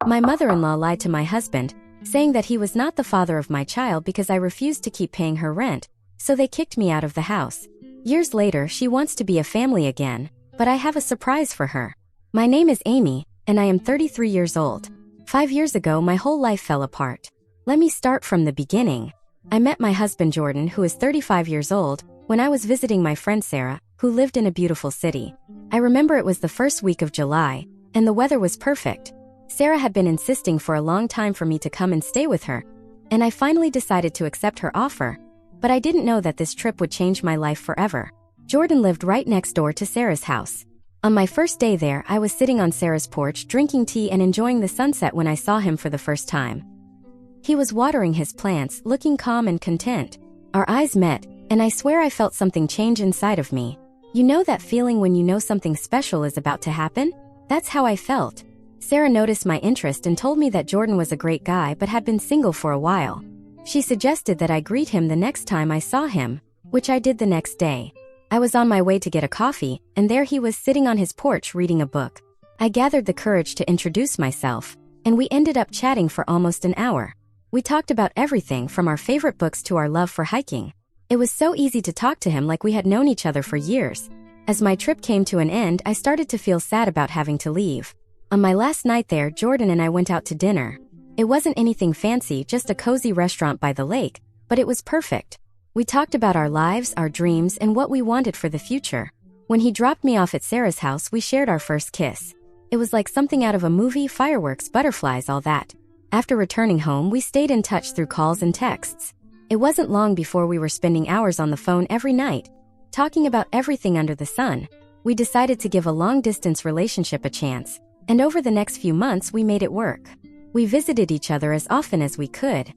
My mother-in-law lied to my husband, saying that he was not the father of my child because I refused to keep paying her rent, so they kicked me out of the house. Years later, she wants to be a family again, but I have a surprise for her. My name is Amy, and I am 33 years old. 5 years ago, my whole life fell apart. Let me start from the beginning. I met my husband Jordan, who is 35 years old, when I was visiting my friend Sarah, who lived in a beautiful city. I remember it was the first week of July, and the weather was perfect. Sarah had been insisting for a long time for me to come and stay with her, and I finally decided to accept her offer. But I didn't know that this trip would change my life forever. Jordan lived right next door to Sarah's house. On my first day there, I was sitting on Sarah's porch drinking tea and enjoying the sunset when I saw him for the first time. He was watering his plants, looking calm and content. Our eyes met, and I swear I felt something change inside of me. You know that feeling when you know something special is about to happen? That's how I felt. Sarah noticed my interest and told me that Jordan was a great guy but had been single for a while. She suggested that I greet him the next time I saw him, which I did the next day. I was on my way to get a coffee, and there he was sitting on his porch reading a book. I gathered the courage to introduce myself, and we ended up chatting for almost an hour. We talked about everything from our favorite books to our love for hiking. It was so easy to talk to him like we had known each other for years. As my trip came to an end, I started to feel sad about having to leave. On my last night there, Jordan and I went out to dinner. It wasn't anything fancy, just a cozy restaurant by the lake, but it was perfect. We talked about our lives, our dreams, and what we wanted for the future. When he dropped me off at Sarah's house, we shared our first kiss. It was like something out of a movie, fireworks, butterflies, all that. After returning home, we stayed in touch through calls and texts. It wasn't long before we were spending hours on the phone every night, talking about everything under the sun. We decided to give a long-distance relationship a chance, and over the next few months we made it work. We visited each other as often as we could.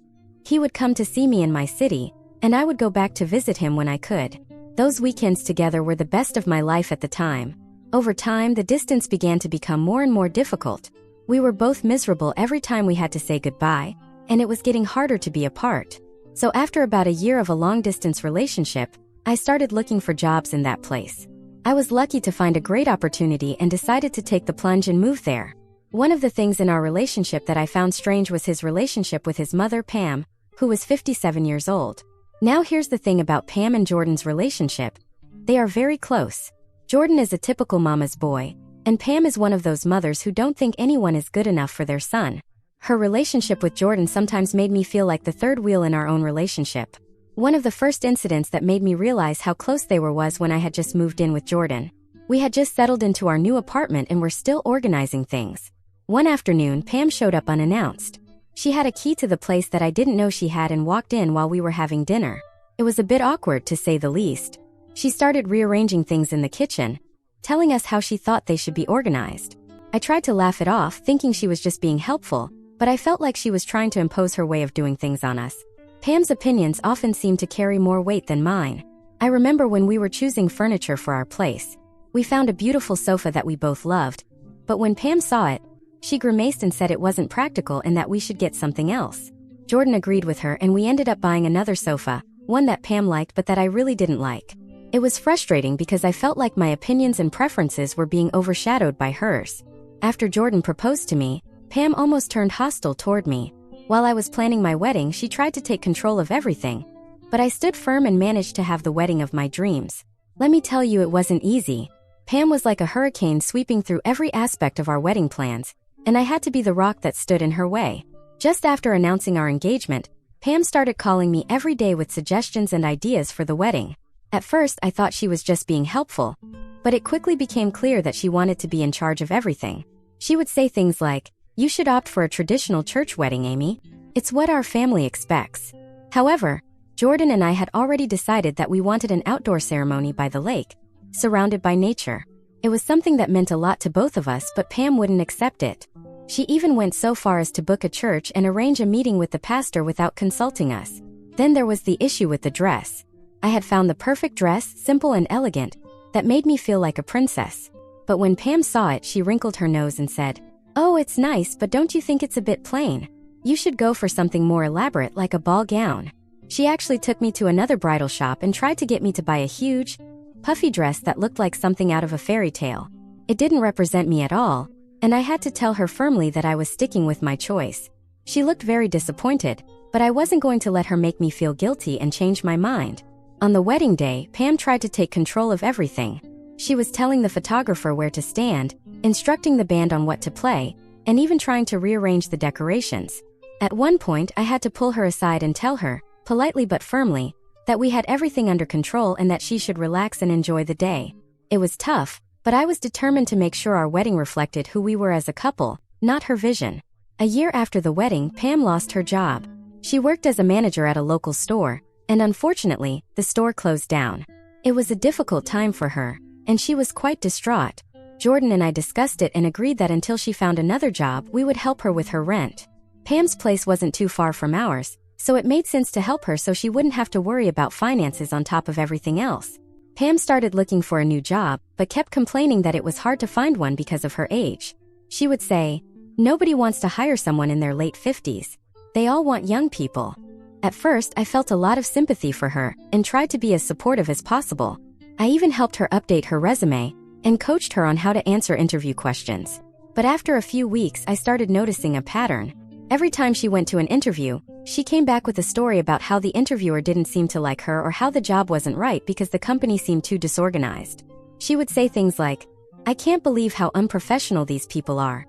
He would come to see me in my city, and I would go back to visit him when I could. Those weekends together were the best of my life at the time. Over time, the distance began to become more and more difficult. We were both miserable every time we had to say goodbye, and it was getting harder to be apart. So after about a year of a long-distance relationship, I started looking for jobs in that place. I was lucky to find a great opportunity and decided to take the plunge and move there. One of the things in our relationship that I found strange was his relationship with his mother, Pam, who was 57 years old. Now here's the thing about Pam and Jordan's relationship. They are very close. Jordan is a typical mama's boy, and Pam is one of those mothers who don't think anyone is good enough for their son. Her relationship with Jordan sometimes made me feel like the third wheel in our own relationship. One of the first incidents that made me realize how close they were was when I had just moved in with Jordan. We had just settled into our new apartment and were still organizing things. One afternoon, Pam showed up unannounced. She had a key to the place that I didn't know she had and walked in while we were having dinner. It was a bit awkward, to say the least. She started rearranging things in the kitchen, telling us how she thought they should be organized. I tried to laugh it off, thinking she was just being helpful, but I felt like she was trying to impose her way of doing things on us. Pam's opinions often seemed to carry more weight than mine. I remember when we were choosing furniture for our place. We found a beautiful sofa that we both loved, but when Pam saw it, she grimaced and said it wasn't practical and that we should get something else. Jordan agreed with her and we ended up buying another sofa, one that Pam liked but that I really didn't like. It was frustrating because I felt like my opinions and preferences were being overshadowed by hers. After Jordan proposed to me, Pam almost turned hostile toward me. While I was planning my wedding, she tried to take control of everything. But I stood firm and managed to have the wedding of my dreams. Let me tell you, it wasn't easy. Pam was like a hurricane sweeping through every aspect of our wedding plans, and I had to be the rock that stood in her way. Just after announcing our engagement, Pam started calling me every day with suggestions and ideas for the wedding. At first, I thought she was just being helpful, but it quickly became clear that she wanted to be in charge of everything. She would say things like, "You should opt for a traditional church wedding, Amy. It's what our family expects." However, Jordan and I had already decided that we wanted an outdoor ceremony by the lake, surrounded by nature. It was something that meant a lot to both of us, but Pam wouldn't accept it. She even went so far as to book a church and arrange a meeting with the pastor without consulting us. Then there was the issue with the dress. I had found the perfect dress, simple and elegant, that made me feel like a princess. But when Pam saw it, she wrinkled her nose and said, "Oh, it's nice, but don't you think it's a bit plain? You should go for something more elaborate like a ball gown." She actually took me to another bridal shop and tried to get me to buy a huge, puffy dress that looked like something out of a fairy tale. It didn't represent me at all, and I had to tell her firmly that I was sticking with my choice. She looked very disappointed, but I wasn't going to let her make me feel guilty and change my mind. On the wedding day, Pam tried to take control of everything. She was telling the photographer where to stand, instructing the band on what to play, and even trying to rearrange the decorations. At one point, I had to pull her aside and tell her, politely but firmly, that we had everything under control and that she should relax and enjoy the day. It was tough, but I was determined to make sure our wedding reflected who we were as a couple, not her vision. A year after the wedding, Pam lost her job. She worked as a manager at a local store, and unfortunately, the store closed down. It was a difficult time for her, and she was quite distraught. Jordan and I discussed it and agreed that until she found another job, we would help her with her rent. Pam's place wasn't too far from ours, so it made sense to help her so she wouldn't have to worry about finances on top of everything else. Pam started looking for a new job, but kept complaining that it was hard to find one because of her age. She would say, "Nobody wants to hire someone in their late 50s. They all want young people." At first, I felt a lot of sympathy for her and tried to be as supportive as possible. I even helped her update her resume and coached her on how to answer interview questions. But after a few weeks, I started noticing a pattern. Every time she went to an interview, she came back with a story about how the interviewer didn't seem to like her or how the job wasn't right because the company seemed too disorganized. She would say things like, "I can't believe how unprofessional these people are,"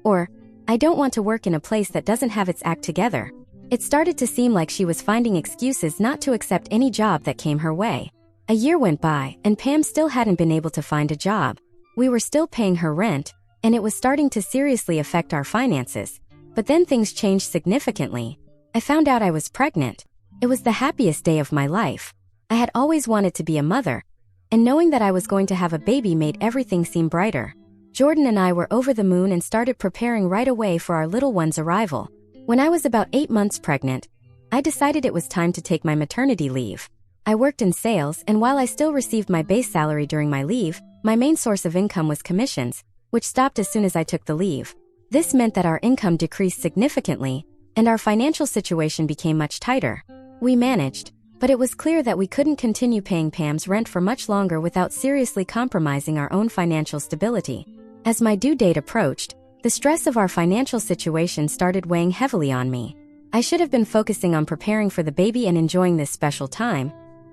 or, "I don't want to work in a place that doesn't have its act together." It started to seem like she was finding excuses not to accept any job that came her way. A year went by, and Pam still hadn't been able to find a job. We were still paying her rent, and it was starting to seriously affect our finances. But then things changed significantly. I found out I was pregnant. It was the happiest day of my life. I had always wanted to be a mother, and knowing that I was going to have a baby made everything seem brighter. Jordan and I were over the moon and started preparing right away for our little one's arrival. When I was about 8 months pregnant, I decided it was time to take my maternity leave. I worked in sales, and while I still received my base salary during my leave, my main source of income was commissions, which stopped as soon as I took the leave. This meant that our income decreased significantly, and our financial situation became much tighter. We managed, but it was clear that we couldn't continue paying Pam's rent for much longer without seriously compromising our own financial stability. As my due date approached, the stress of our financial situation started weighing heavily on me. I should have been focusing on preparing for the baby and enjoying this special time,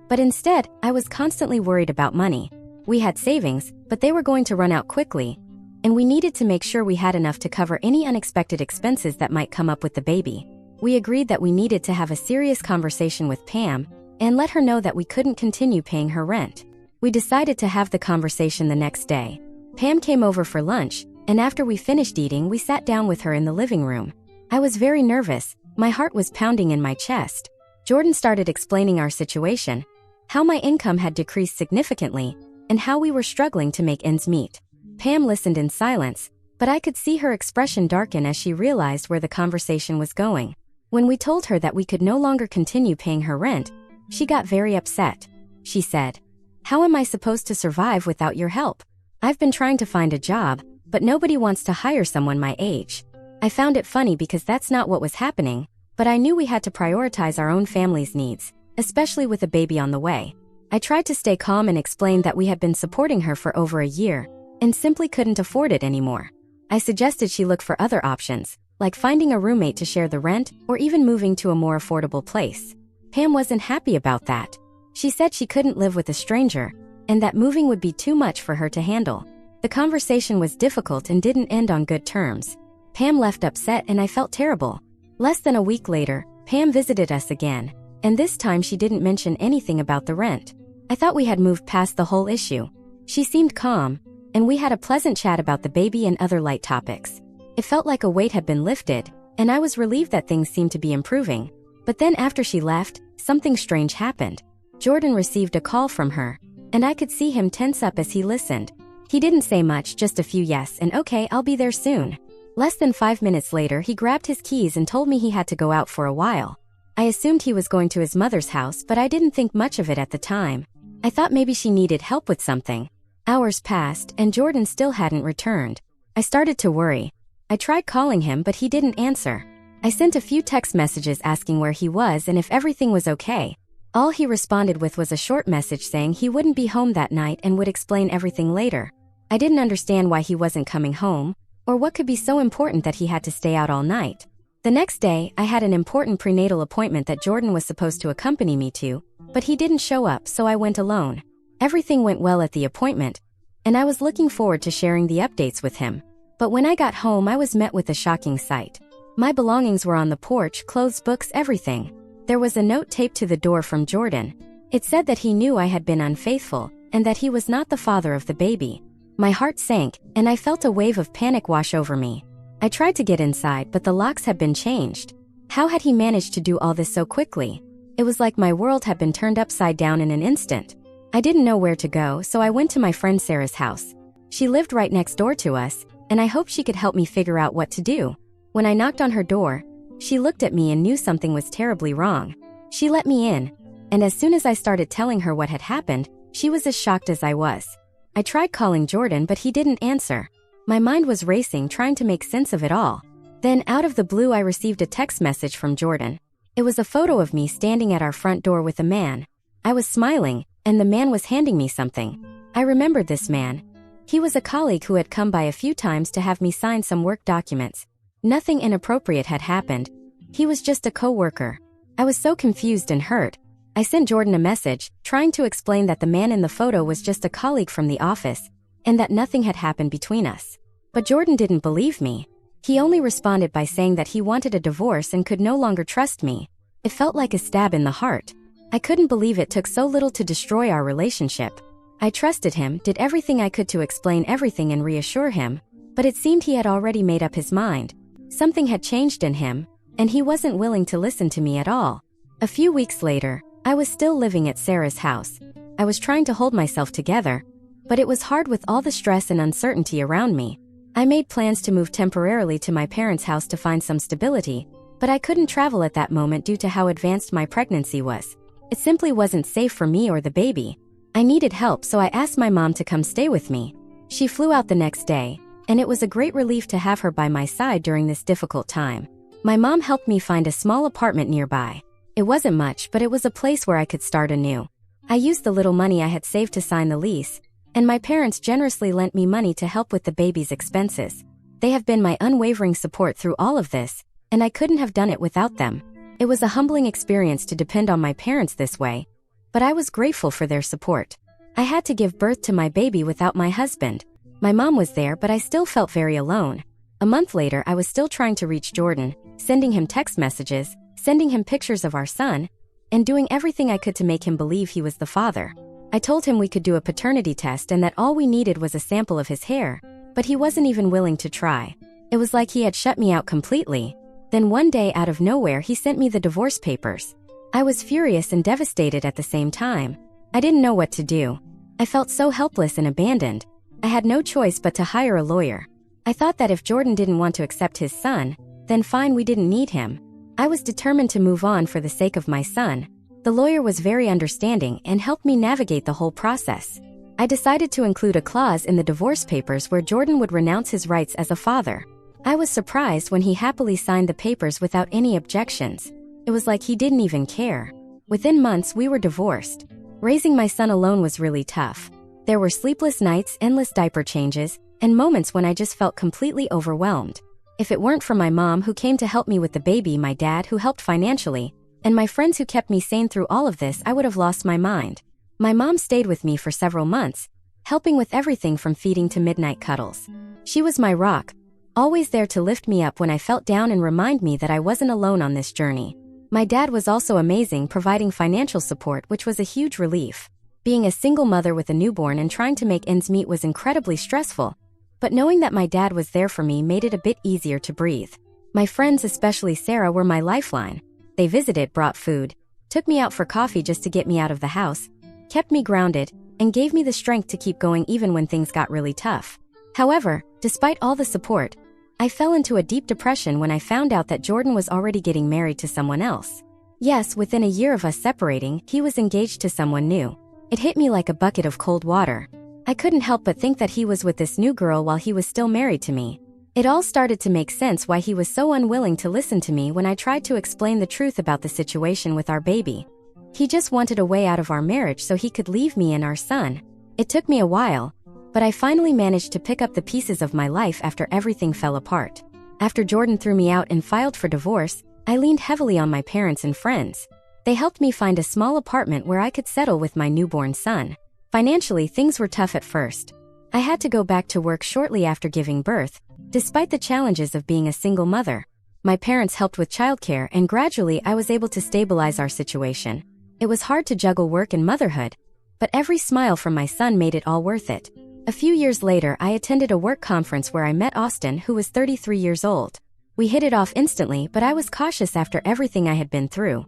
but instead, I was constantly worried about money. We had savings, but they were going to run out quickly, and we needed to make sure we had enough to cover any unexpected expenses that might come up with the baby. We agreed that we needed to have a serious conversation with Pam and let her know that we couldn't continue paying her rent. We decided to have the conversation the next day. Pam came over for lunch, and after we finished eating, we sat down with her in the living room. I was very nervous. My heart was pounding in my chest. Jordan started explaining our situation, how my income had decreased significantly, and how we were struggling to make ends meet. Pam listened in silence, but I could see her expression darken as she realized where the conversation was going. When we told her that we could no longer continue paying her rent, she got very upset. She said, "How am I supposed to survive without your help? I've been trying to find a job, but nobody wants to hire someone my age." I found it funny because that's not what was happening, but I knew we had to prioritize our own family's needs, especially with a baby on the way. I tried to stay calm and explain that we had been supporting her for over a year and simply couldn't afford it anymore. I suggested she look for other options, like finding a roommate to share the rent or even moving to a more affordable place. Pam wasn't happy about that. She said she couldn't live with a stranger and that moving would be too much for her to handle. The conversation was difficult and didn't end on good terms. Pam left upset and I felt terrible. Less than a week later, Pam visited us again, and this time she didn't mention anything about the rent. I thought we had moved past the whole issue. She seemed calm, and we had a pleasant chat about the baby and other light topics. It felt like a weight had been lifted, and I was relieved that things seemed to be improving. But then after she left, something strange happened. Jordan received a call from her, and I could see him tense up as he listened. He didn't say much, just a few yes and okay, I'll be there soon. Less than 5 minutes later, he grabbed his keys and told me he had to go out for a while. I assumed he was going to his mother's house, but I didn't think much of it at the time. I thought maybe she needed help with something. Hours passed, and Jordan still hadn't returned. I started to worry. I tried calling him, but he didn't answer. I sent a few text messages asking where he was and if everything was okay. All he responded with was a short message saying he wouldn't be home that night and would explain everything later. I didn't understand why he wasn't coming home, Or what could be so important that he had to stay out all night? The next day, I had an important prenatal appointment that Jordan was supposed to accompany me to, but he didn't show up, so I went alone. Everything went well at the appointment, and I was looking forward to sharing the updates with him. But when I got home, I was met with a shocking sight. My belongings were on the porch, clothes, books, everything. There was a note taped to the door from Jordan. It said that he knew I had been unfaithful, and that he was not the father of the baby. My heart sank, and I felt a wave of panic wash over me. I tried to get inside, but the locks had been changed. How had he managed to do all this so quickly? It was like my world had been turned upside down in an instant. I didn't know where to go, so I went to my friend Sarah's house. She lived right next door to us, and I hoped she could help me figure out what to do. When I knocked on her door, she looked at me and knew something was terribly wrong. She let me in, and as soon as I started telling her what had happened, she was as shocked as I was. I tried calling Jordan, but he didn't answer. My mind was racing, trying to make sense of it all. Then, out of the blue, I received a text message from Jordan. It was a photo of me standing at our front door with a man. I was smiling, and the man was handing me something. I remembered this man. He was a colleague who had come by a few times to have me sign some work documents. Nothing inappropriate had happened. He was just a co-worker. I was so confused and hurt. I sent Jordan a message, trying to explain that the man in the photo was just a colleague from the office, and that nothing had happened between us. But Jordan didn't believe me. He only responded by saying that he wanted a divorce and could no longer trust me. It felt like a stab in the heart. I couldn't believe it took so little to destroy our relationship. I trusted him, did everything I could to explain everything and reassure him, but it seemed he had already made up his mind. Something had changed in him, and he wasn't willing to listen to me at all. A few weeks later, I was still living at Sarah's house. I was trying to hold myself together, but it was hard with all the stress and uncertainty around me. I made plans to move temporarily to my parents' house to find some stability, but I couldn't travel at that moment due to how advanced my pregnancy was. It simply wasn't safe for me or the baby. I needed help, so I asked my mom to come stay with me. She flew out the next day, and it was a great relief to have her by my side during this difficult time. My mom helped me find a small apartment nearby. It wasn't much, but it was a place where I could start anew. I used the little money I had saved to sign the lease, and my parents generously lent me money to help with the baby's expenses. They have been my unwavering support through all of this, and I couldn't have done it without them. It was a humbling experience to depend on my parents this way, but I was grateful for their support. I had to give birth to my baby without my husband. My mom was there, but I still felt very alone. A month later, I was still trying to reach Jordan, sending him text messages, sending him pictures of our son, and doing everything I could to make him believe he was the father. I told him we could do a paternity test and that all we needed was a sample of his hair, but he wasn't even willing to try. It was like he had shut me out completely. Then one day, out of nowhere, he sent me the divorce papers. I was furious and devastated at the same time. I didn't know what to do. I felt so helpless and abandoned. I had no choice but to hire a lawyer. I thought that if Jordan didn't want to accept his son, then fine, we didn't need him. I was determined to move on for the sake of my son. The lawyer was very understanding and helped me navigate the whole process. I decided to include a clause in the divorce papers where Jordan would renounce his rights as a father. I was surprised when he happily signed the papers without any objections. It was like he didn't even care. Within months, we were divorced. Raising my son alone was really tough. There were sleepless nights, endless diaper changes, and moments when I just felt completely overwhelmed. If it weren't for my mom who came to help me with the baby, my dad who helped financially, and my friends who kept me sane through all of this, I would have lost my mind. My mom stayed with me for several months, helping with everything from feeding to midnight cuddles. She was my rock, always there to lift me up when I felt down and remind me that I wasn't alone on this journey. My dad was also amazing, providing financial support, which was a huge relief. Being a single mother with a newborn and trying to make ends meet was incredibly stressful, but knowing that my dad was there for me made it a bit easier to breathe. My friends, especially Sarah, were my lifeline. They visited, brought food, took me out for coffee just to get me out of the house, kept me grounded, and gave me the strength to keep going even when things got really tough. However, despite all the support, I fell into a deep depression when I found out that Jordan was already getting married to someone else. Yes, within a year of us separating, he was engaged to someone new. It hit me like a bucket of cold water. I couldn't help but think that he was with this new girl while he was still married to me. It all started to make sense why he was so unwilling to listen to me when I tried to explain the truth about the situation with our baby. He just wanted a way out of our marriage so he could leave me and our son. It took me a while, but I finally managed to pick up the pieces of my life after everything fell apart. After Jordan threw me out and filed for divorce, I leaned heavily on my parents and friends. They helped me find a small apartment where I could settle with my newborn son. Financially, things were tough at first. I had to go back to work shortly after giving birth, despite the challenges of being a single mother. My parents helped with childcare, and gradually I was able to stabilize our situation. It was hard to juggle work and motherhood, but every smile from my son made it all worth it. A few years later, I attended a work conference where I met Austin, who was 33 years old. We hit it off instantly, but I was cautious after everything I had been through.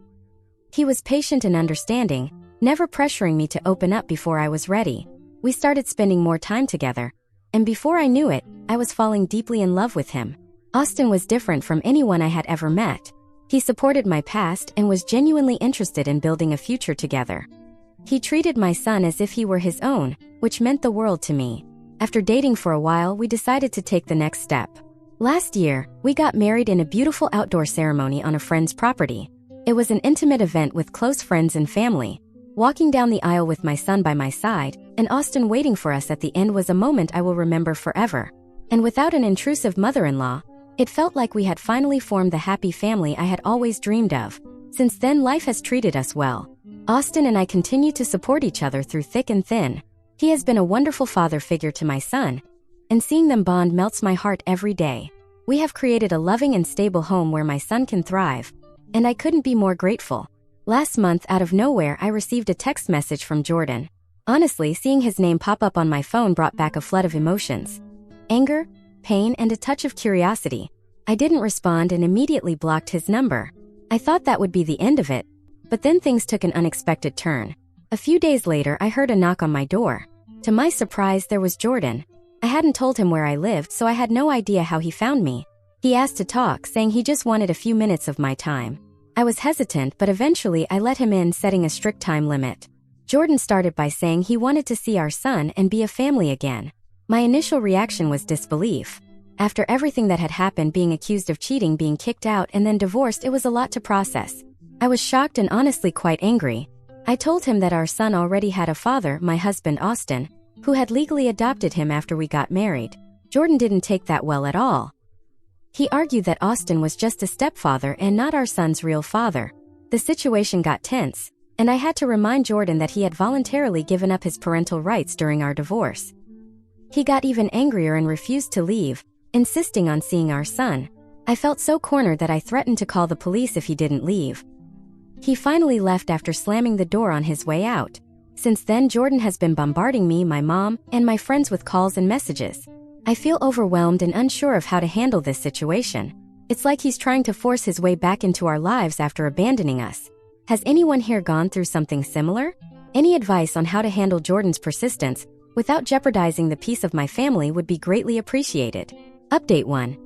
He was patient and understanding, never pressuring me to open up before I was ready. We started spending more time together, and before I knew it, I was falling deeply in love with him. Austin was different from anyone I had ever met. He supported my past and was genuinely interested in building a future together. He treated my son as if he were his own, which meant the world to me. After dating for a while, we decided to take the next step. Last year, we got married in a beautiful outdoor ceremony on a friend's property. It was an intimate event with close friends and family. Walking down the aisle with my son by my side, and Austin waiting for us at the end was a moment I will remember forever. And without an intrusive mother-in-law, it felt like we had finally formed the happy family I had always dreamed of. Since then, life has treated us well. Austin and I continue to support each other through thick and thin. He has been a wonderful father figure to my son, and seeing them bond melts my heart every day. We have created a loving and stable home where my son can thrive, and I couldn't be more grateful. Last month, out of nowhere, I received a text message from Jordan. Honestly, seeing his name pop up on my phone brought back a flood of emotions. Anger, pain, and a touch of curiosity. I didn't respond and immediately blocked his number. I thought that would be the end of it, but then things took an unexpected turn. A few days later, I heard a knock on my door. To my surprise, there was Jordan. I hadn't told him where I lived, so I had no idea how he found me. He asked to talk, saying he just wanted a few minutes of my time. I was hesitant, but eventually I let him in, setting a strict time limit. Jordan started by saying he wanted to see our son and be a family again. My initial reaction was disbelief. After everything that had happened, being accused of cheating, being kicked out, and then divorced, it was a lot to process. I was shocked and honestly quite angry. I told him that our son already had a father, my husband Austin, who had legally adopted him after we got married. Jordan didn't take that well at all. He argued that Austin was just a stepfather and not our son's real father. The situation got tense, and I had to remind Jordan that he had voluntarily given up his parental rights during our divorce. He got even angrier and refused to leave, insisting on seeing our son. I felt so cornered that I threatened to call the police if he didn't leave. He finally left after slamming the door on his way out. Since then, Jordan has been bombarding me, my mom, and my friends with calls and messages. I feel overwhelmed and unsure of how to handle this situation. It's like he's trying to force his way back into our lives after abandoning us. Has anyone here gone through something similar? Any advice on how to handle Jordan's persistence without jeopardizing the peace of my family would be greatly appreciated. Update 1.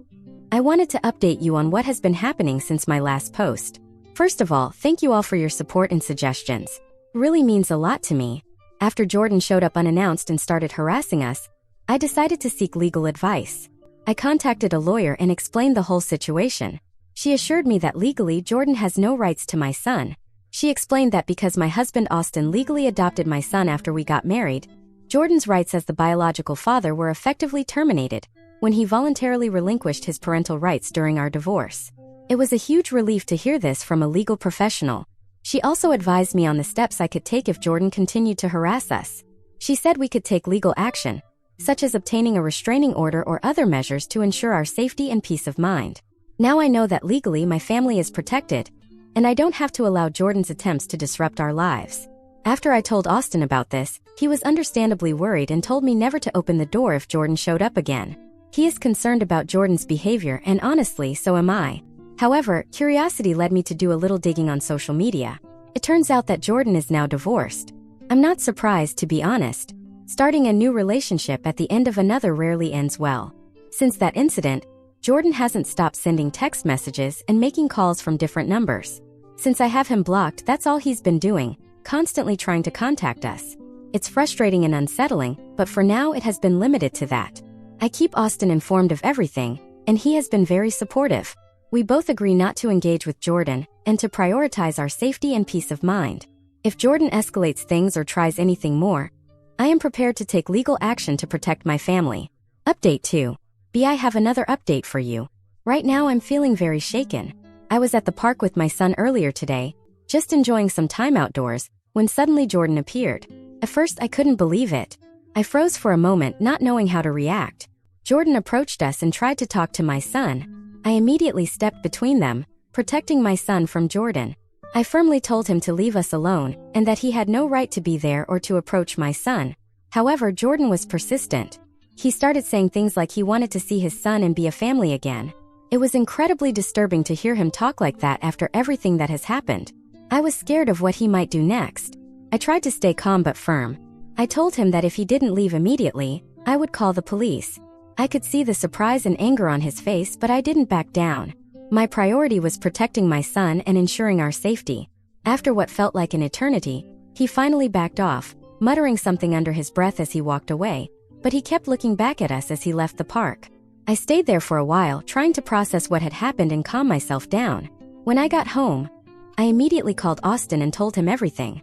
I wanted to update you on what has been happening since my last post. First of all, thank you all for your support and suggestions. It really means a lot to me. After Jordan showed up unannounced and started harassing us, I decided to seek legal advice. I contacted a lawyer and explained the whole situation. She assured me that legally Jordan has no rights to my son. She explained that because my husband Austin legally adopted my son after we got married, Jordan's rights as the biological father were effectively terminated when he voluntarily relinquished his parental rights during our divorce. It was a huge relief to hear this from a legal professional. She also advised me on the steps I could take if Jordan continued to harass us. She said we could take legal action, such as obtaining a restraining order or other measures to ensure our safety and peace of mind. Now I know that legally my family is protected, and I don't have to allow Jordan's attempts to disrupt our lives. After I told Austin about this, he was understandably worried and told me never to open the door if Jordan showed up again. He is concerned about Jordan's behavior, and honestly, so am I. However, curiosity led me to do a little digging on social media. It turns out that Jordan is now divorced. I'm not surprised, to be honest. Starting a new relationship at the end of another rarely ends well. Since that incident, Jordan hasn't stopped sending text messages and making calls from different numbers. Since I have him blocked, that's all he's been doing, constantly trying to contact us. It's frustrating and unsettling, but for now it has been limited to that. I keep Austin informed of everything, and he has been very supportive. We both agree not to engage with Jordan and to prioritize our safety and peace of mind. If Jordan escalates things or tries anything more, I am prepared to take legal action to protect my family. Update 2. I have another update for you. Right now I'm feeling very shaken. I was at the park with my son earlier today, just enjoying some time outdoors, when suddenly Jordan appeared. At first I couldn't believe it. I froze for a moment, not knowing how to react. Jordan approached us and tried to talk to my son. I immediately stepped between them, protecting my son from Jordan. I firmly told him to leave us alone and that he had no right to be there or to approach my son. However, Jordan was persistent. He started saying things like he wanted to see his son and be a family again. It was incredibly disturbing to hear him talk like that after everything that has happened. I was scared of what he might do next. I tried to stay calm but firm. I told him that if he didn't leave immediately, I would call the police. I could see the surprise and anger on his face, but I didn't back down. My priority was protecting my son and ensuring our safety. After what felt like an eternity, he finally backed off, muttering something under his breath as he walked away, but he kept looking back at us as he left the park. I stayed there for a while, trying to process what had happened and calm myself down. When I got home, I immediately called Austin and told him everything.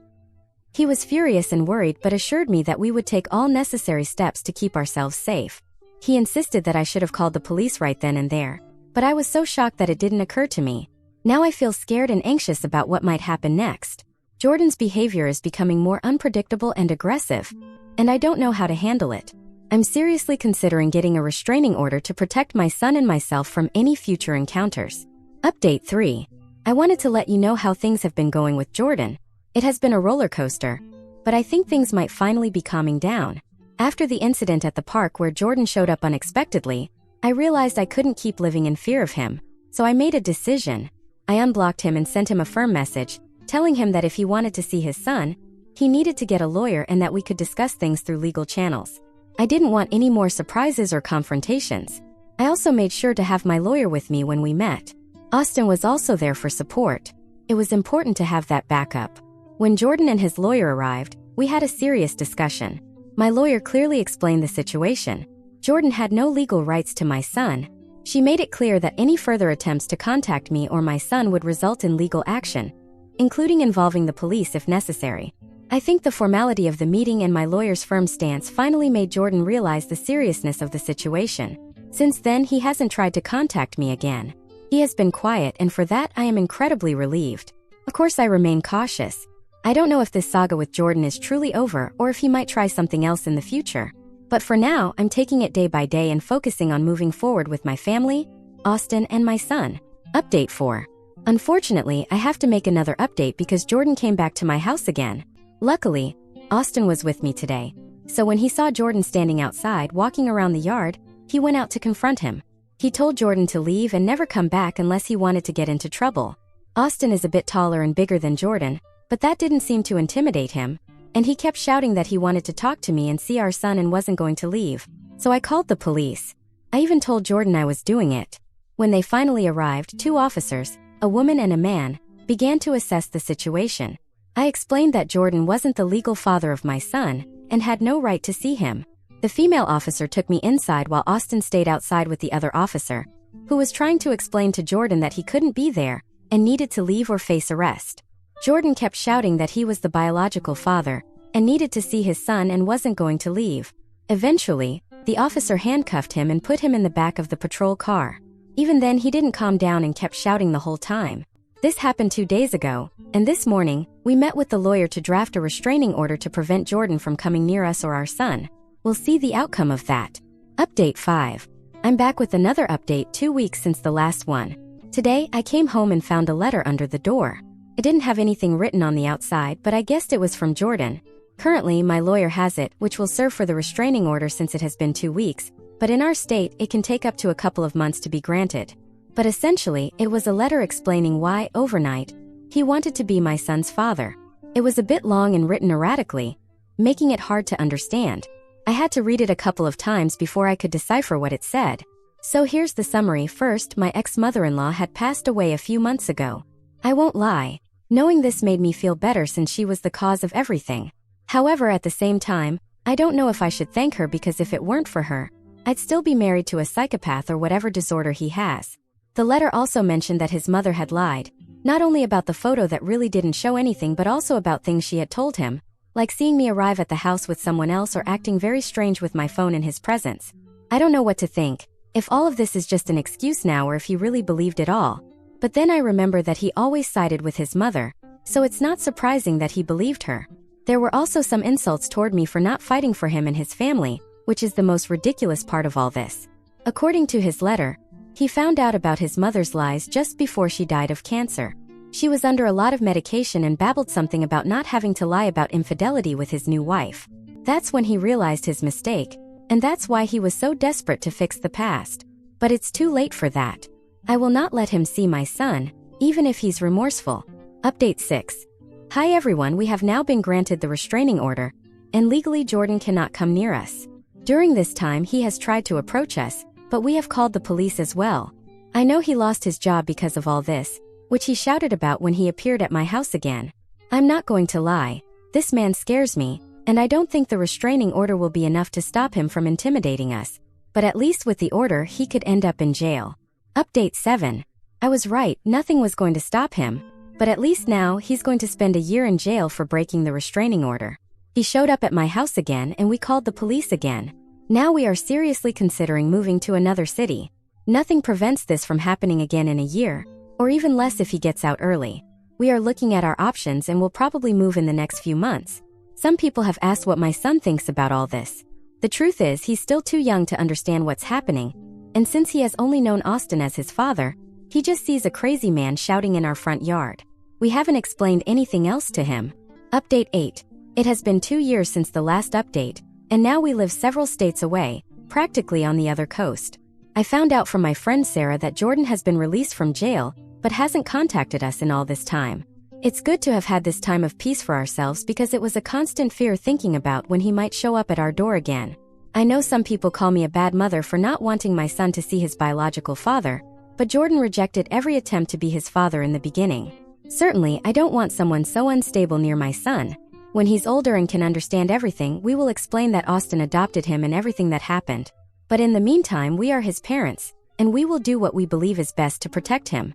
He was furious and worried but assured me that we would take all necessary steps to keep ourselves safe. He insisted that I should have called the police right then and there, but I was so shocked that it didn't occur to me. Now I feel scared and anxious about what might happen next. Jordan's behavior is becoming more unpredictable and aggressive, and I don't know how to handle it. I'm seriously considering getting a restraining order to protect my son and myself from any future encounters. Update 3. I wanted to let you know how things have been going with Jordan. It has been a roller coaster, but I think things might finally be calming down. After the incident at the park where Jordan showed up unexpectedly, I realized I couldn't keep living in fear of him, so I made a decision. I unblocked him and sent him a firm message, telling him that if he wanted to see his son, he needed to get a lawyer and that we could discuss things through legal channels. I didn't want any more surprises or confrontations. I also made sure to have my lawyer with me when we met. Austin was also there for support. It was important to have that backup. When Jordan and his lawyer arrived, we had a serious discussion. My lawyer clearly explained the situation. Jordan had no legal rights to my son. She made it clear that any further attempts to contact me or my son would result in legal action, including involving the police if necessary. I think the formality of the meeting and my lawyer's firm stance finally made Jordan realize the seriousness of the situation. Since then, he hasn't tried to contact me again. He has been quiet, and for that I am incredibly relieved. Of course, I remain cautious. I don't know if this saga with Jordan is truly over or if he might try something else in the future. But for now, I'm taking it day by day and focusing on moving forward with my family, Austin, and my son. Update 4. Unfortunately, I have to make another update because Jordan came back to my house again. Luckily, Austin was with me today. So when he saw Jordan standing outside walking around the yard, he went out to confront him. He told Jordan to leave and never come back unless he wanted to get into trouble. Austin is a bit taller and bigger than Jordan, but that didn't seem to intimidate him, and he kept shouting that he wanted to talk to me and see our son and wasn't going to leave. So I called the police. I even told Jordan I was doing it. When they finally arrived, 2 officers, a woman and a man, began to assess the situation. I explained that Jordan wasn't the legal father of my son and had no right to see him. The female officer took me inside while Austin stayed outside with the other officer, who was trying to explain to Jordan that he couldn't be there and needed to leave or face arrest. Jordan kept shouting that he was the biological father and needed to see his son and wasn't going to leave. Eventually, the officer handcuffed him and put him in the back of the patrol car. Even then, he didn't calm down and kept shouting the whole time. This happened 2 days ago, and this morning, we met with the lawyer to draft a restraining order to prevent Jordan from coming near us or our son. We'll see the outcome of that. Update 5. I'm back with another update 2 weeks since the last one. Today, I came home and found a letter under the door. It didn't have anything written on the outside, but I guessed it was from Jordan. Currently, my lawyer has it, which will serve for the restraining order since it has been 2 weeks, but in our state, it can take up to a couple of months to be granted. But essentially, it was a letter explaining why, overnight, he wanted to be my son's father. It was a bit long and written erratically, making it hard to understand. I had to read it a couple of times before I could decipher what it said. So here's the summary. First, my ex-mother-in-law had passed away a few months ago. I won't lie. Knowing this made me feel better since she was the cause of everything. However, at the same time, I don't know if I should thank her because if it weren't for her, I'd still be married to a psychopath or whatever disorder he has. The letter also mentioned that his mother had lied, not only about the photo that really didn't show anything but also about things she had told him, like seeing me arrive at the house with someone else or acting very strange with my phone in his presence. I don't know what to think, if all of this is just an excuse now or if he really believed it all. But then I remember that he always sided with his mother, so it's not surprising that he believed her. There were also some insults toward me for not fighting for him and his family, which is the most ridiculous part of all this. According to his letter, he found out about his mother's lies just before she died of cancer. She was under a lot of medication and babbled something about not having to lie about infidelity with his new wife. That's when he realized his mistake, and that's why he was so desperate to fix the past. But it's too late for that. I will not let him see my son, even if he's remorseful. Update 6. Hi everyone, we have now been granted the restraining order, and legally Jordan cannot come near us. During this time he has tried to approach us, but we have called the police as well. I know he lost his job because of all this, which he shouted about when he appeared at my house again. I'm not going to lie, this man scares me, and I don't think the restraining order will be enough to stop him from intimidating us. But at least with the order he could end up in jail. Update 7. I was right, nothing was going to stop him. But at least now he's going to spend a year in jail for breaking the restraining order. He showed up at my house again and we called the police again. Now we are seriously considering moving to another city. Nothing prevents this from happening again in a year, or even less if he gets out early. We are looking at our options and will probably move in the next few months. Some people have asked what my son thinks about all this. The truth is he's still too young to understand what's happening, and since he has only known Austin as his father, he just sees a crazy man shouting in our front yard. We haven't explained anything else to him. Update 8. It has been 2 years since the last update, and now we live several states away, practically on the other coast. I found out from my friend Sarah that Jordan has been released from jail, but hasn't contacted us in all this time. It's good to have had this time of peace for ourselves because it was a constant fear thinking about when he might show up at our door again. I know some people call me a bad mother for not wanting my son to see his biological father, but Jordan rejected every attempt to be his father in the beginning. Certainly, I don't want someone so unstable near my son. When he's older and can understand everything, we will explain that Austin adopted him and everything that happened. But in the meantime, we are his parents, and we will do what we believe is best to protect him.